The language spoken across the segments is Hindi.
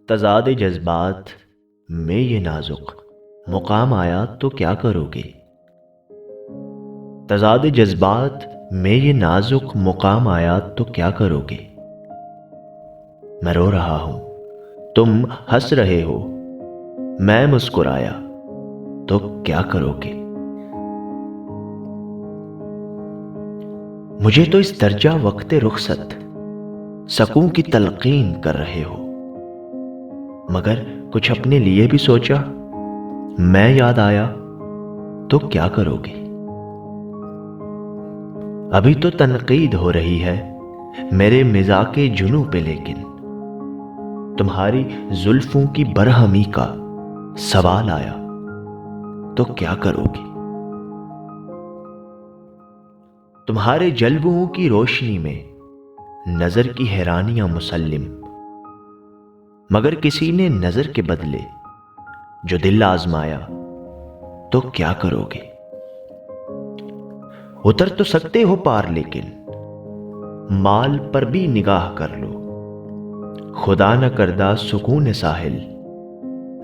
तज़ाद जज्बात में ये नाजुक मुकाम आया तो क्या करोगे। तज़ाद जज्बात में ये नाजुक मुकाम आया तो क्या करोगे। मैं रो रहा हूं, तुम हंस रहे हो, मैं मुस्कुराया तो क्या करोगे। मुझे तो इस दर्जा वक्ते रुखसत सकून की तलकीन कर रहे हो, मगर कुछ अपने लिए भी सोचा, मैं याद आया तो क्या करोगे। अभी तो तनकीद हो रही है मेरे मिजाके जुनू पे, लेकिन तुम्हारी जुल्फों की बरहमी का सवाल आया तो क्या करोगे। तुम्हारे जल्वों की रोशनी में नजर की हैरानियां मुसल्लिम, मगर किसी ने नजर के बदले जो दिल आजमाया तो क्या करोगे। उतर तो सकते हो पार, लेकिन माल पर भी निगाह कर लो, खुदा न करदा सुकून साहिल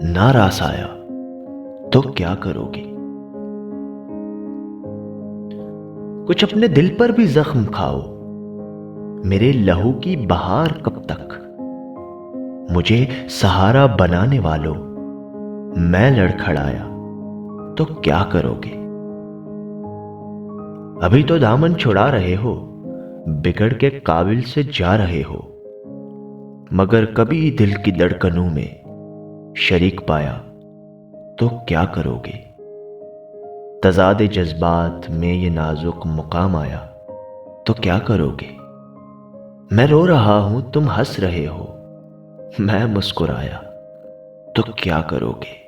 ना रास आया तो क्या करोगे। कुछ अपने दिल पर भी जख्म खाओ, मेरे लहू की बहार कब तक। मुझे सहारा बनाने वालों मैं लड़खड़ाया तो क्या करोगे। अभी तो दामन छुड़ा रहे हो, बिगड़ के काबिल से जा रहे हो, मगर कभी दिल की धड़कनों में शरीक पाया तो क्या करोगे। तज़ाद जज्बात में ये नाजुक मुकाम आया तो क्या करोगे। मैं रो रहा हूं, तुम हंस रहे हो, मैं मुस्कुराया तो क्या करोगे।